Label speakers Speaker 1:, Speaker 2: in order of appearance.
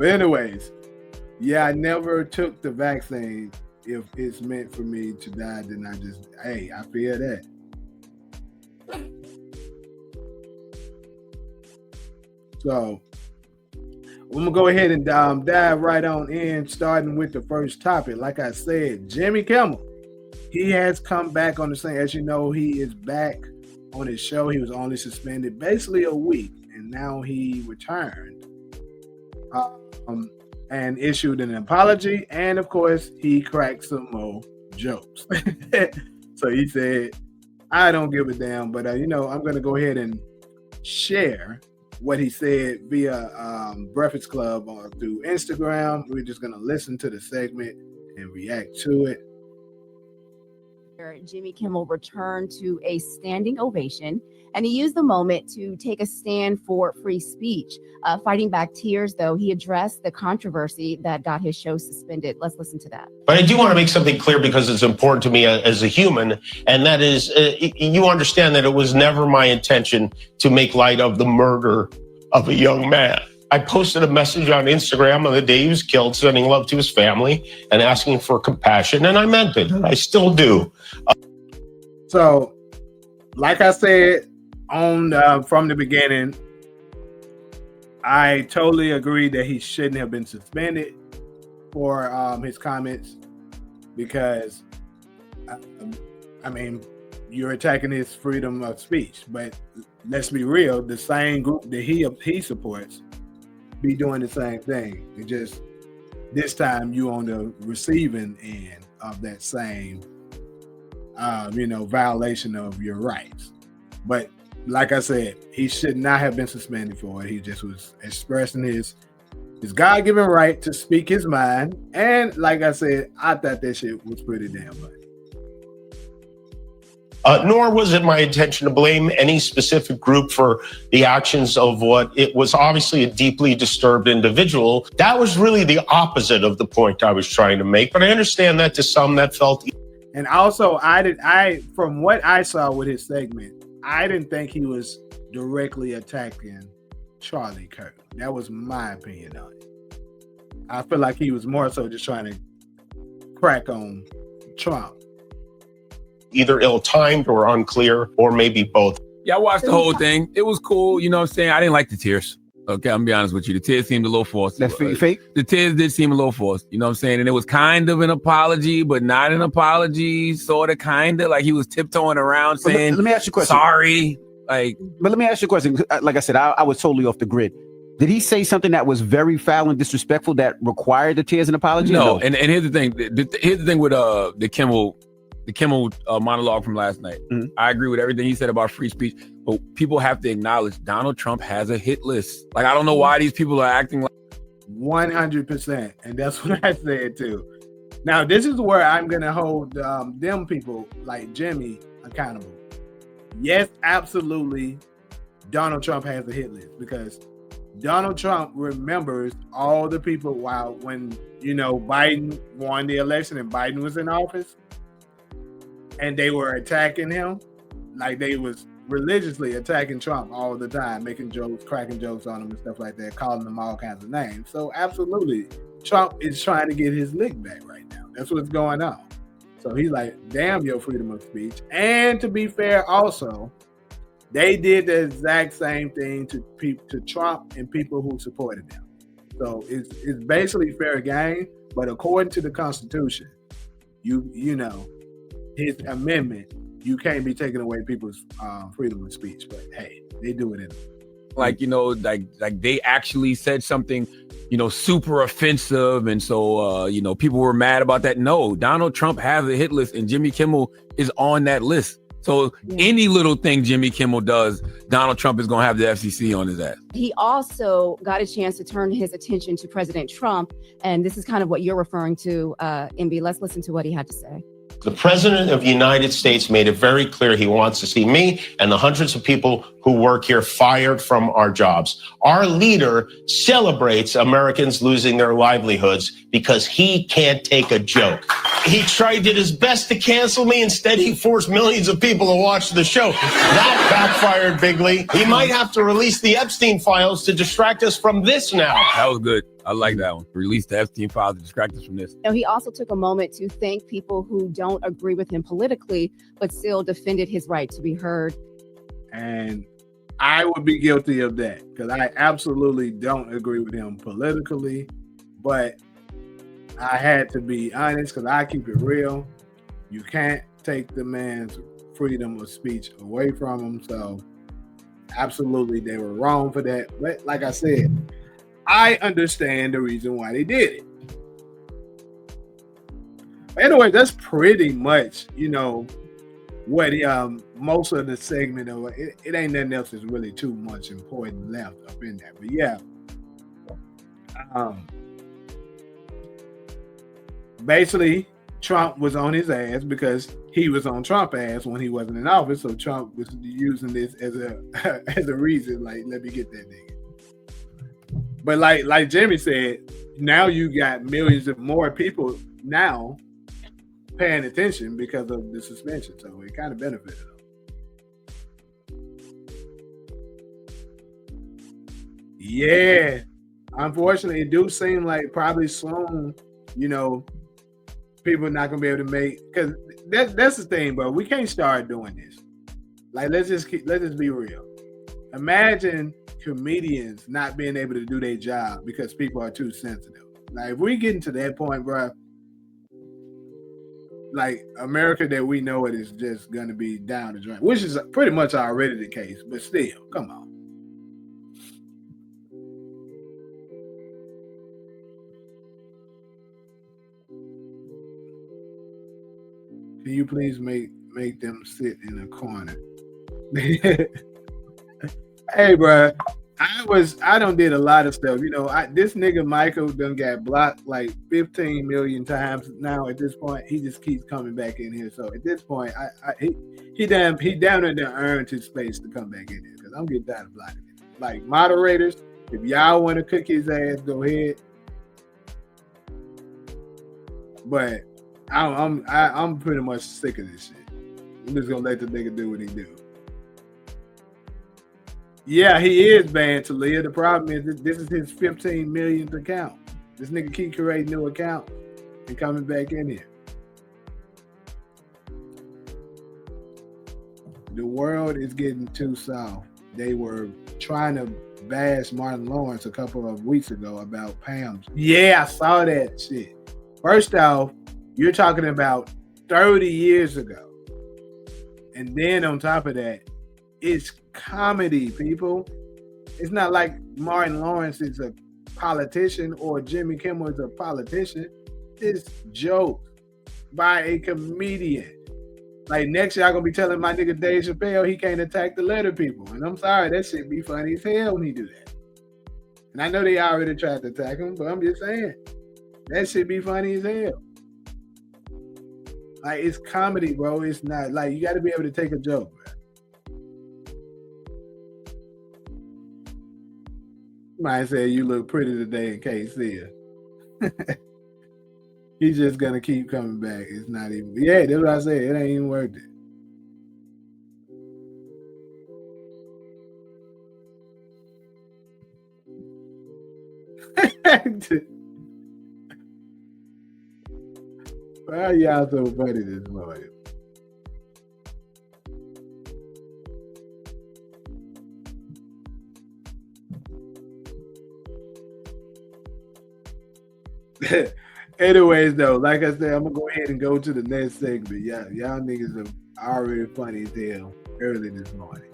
Speaker 1: But anyways, yeah, I never took the vaccine. If it's meant for me to die, then I feel that. So I'm gonna go ahead and dive right on in, starting with the first topic. Like I said, Jimmy Kimmel, he has come back on the scene. As you know, he is back on his show. He was only suspended basically a week, and now he returned and issued an apology. And of course, he cracked some more jokes. So he said, "I don't give a damn," but I'm gonna go ahead and share what he said via Breakfast Club through Instagram. We're just going to listen to the segment and react to it.
Speaker 2: Jimmy Kimmel returned to a standing ovation, and he used the moment to take a stand for free speech. Fighting back tears, though, he addressed the controversy that got his show suspended. Let's listen to that.
Speaker 3: But I do want to make something clear because it's important to me as a human, and that is, you understand that it was never my intention to make light of the murder of a young man. I posted a message on Instagram on the day he was killed, sending love to his family and asking for compassion, and I meant it. I still do.
Speaker 1: So, like I said from the beginning, I totally agree that he shouldn't have been suspended for his comments because, you're attacking his freedom of speech. But let's be real, the same group that he supports be doing the same thing. It just, this time you on the receiving end of that same, violation of your rights. But like I said, he should not have been suspended for it. He just was expressing his God-given right to speak his mind. And like I said, I thought that shit was pretty damn funny.
Speaker 3: Nor was it my intention to blame any specific group for the actions of what it was obviously a deeply disturbed individual. That was really the opposite of the point I was trying to make. But I understand that to some that felt.
Speaker 1: And also, from what I saw with his segment, I didn't think he was directly attacking Charlie Kirk. That was my opinion on it. I feel like he was more so just trying to crack on Trump.
Speaker 3: Either ill-timed or unclear, or maybe both.
Speaker 4: Yeah, I watched the whole thing. It was cool. You know what I'm saying? I didn't like the tears. Okay, I'm gonna be honest with you. The tears seemed a little forced.
Speaker 5: That's fake?
Speaker 4: The tears did seem a little forced. You know what I'm saying? And it was kind of an apology, but not an apology. Sort of, kind of. Like he was tiptoeing around saying,
Speaker 5: let me ask you a question.
Speaker 4: Sorry.
Speaker 5: But let me ask you a question. Like I said, I was totally off the grid. Did he say something that was very foul and disrespectful that required the tears and apology?
Speaker 4: No. And here's the thing. Here's the thing with the Kimmel monologue from last night. Mm-hmm. I agree with everything he said about free speech, but people have to acknowledge Donald Trump has a hit list. Like, I don't know why these people are acting like
Speaker 1: 100%. And that's what I said too. Now, this is where I'm going to hold them people like Jimmy accountable. Yes, absolutely. Donald Trump has a hit list because Donald Trump remembers all the people when Biden won the election and Biden was in office. And they were attacking him, like they was religiously attacking Trump all the time, making jokes, cracking jokes on him and stuff like that, calling him all kinds of names. So absolutely, Trump is trying to get his lick back right now. That's what's going on. So he's like, damn your freedom of speech. And to be fair, also, they did the exact same thing to Trump and people who supported him. So it's basically fair game, but according to the Constitution, his amendment, you can't be taking away people's freedom of speech. But hey, they do it anyway.
Speaker 4: Like they actually said something, super offensive, and so people were mad about that. No, Donald Trump has a hit list, and Jimmy Kimmel is on that list. So any little thing Jimmy Kimmel does, Donald Trump is going to have the FCC on his ass.
Speaker 2: He also got a chance to turn his attention to President Trump, and this is kind of what you're referring to, MB. Let's listen to what he had to say.
Speaker 3: The president of the United States made it very clear he wants to see me and the hundreds of people who work here fired from our jobs. Our leader celebrates Americans losing their livelihoods because he can't take a joke. He did his best to cancel me. Instead, he forced millions of people to watch the show. That backfired bigly. He might have to release the Epstein files to distract us from this now.
Speaker 4: That was good. I like that one. Release the Epstein files to distract us from this.
Speaker 2: He also took a moment to thank people who don't agree with him politically, but still defended his right to be heard.
Speaker 1: And I would be guilty of that because I absolutely don't agree with him politically, but I had to be honest because I keep it real. You can't take the man's freedom of speech away from him. So absolutely, they were wrong for that. But like I said, I understand the reason why they did it. Anyway, that's pretty much, what most of the segment of it ain't nothing else is really too much important left up in there. But yeah. Basically, Trump was on his ass because he was on Trump ass when he wasn't in office. So Trump was using this as a reason, like, let me get that nigga. But like Jimmy said, now you got millions of more people now paying attention because of the suspension. So it kind of benefited them. Yeah. Unfortunately, it do seem like probably soon, people are not gonna be able to make, because that's the thing, bro. We can't start doing this. Like, let's just be real. Imagine comedians not being able to do their job because people are too sensitive. Like, if we get to that point, bro, like, America that we know it is just gonna be down the drain, which is pretty much already the case. But still, come on. Can you please make them sit in a corner? Hey, bro, I done did a lot of stuff. This nigga Michael done got blocked like 15 million times now. At this point, he just keeps coming back in here. So at this point, he down there earned his space to come back in here because I'm getting tired of blocking him. Like, moderators, if y'all want to cook his ass, go ahead. But I'm pretty much sick of this shit. I'm just gonna let the nigga do what he do. Yeah, he is banned, Talia. The problem is this is his 15 millionth account. This nigga keep creating new accounts and coming back in here. The world is getting too soft. They were trying to bash Martin Lawrence a couple of weeks ago about Pam's. Yeah, I saw that shit. First off, you're talking about 30 years ago. And then on top of that, it's comedy, people. It's not like Martin Lawrence is a politician or Jimmy Kimmel is a politician. It's jokes by a comedian. Like, next year, I'm going to be telling my nigga Dave Chappelle he can't attack the letter people. And I'm sorry, that shit be funny as hell when he do that. And I know they already tried to attack him, but I'm just saying, that shit be funny as hell. Like, it's comedy, bro. It's not, like, you got to be able to take a joke, bro. Might say you look pretty today and can't see her. He's just gonna keep coming back. It's not even. Yeah, that's what I said. It ain't even worth it. Why y'all so funny this morning? Anyways, though, like I said, I'm gonna go ahead and go to the next segment. Y'all niggas are already funny as hell early this morning.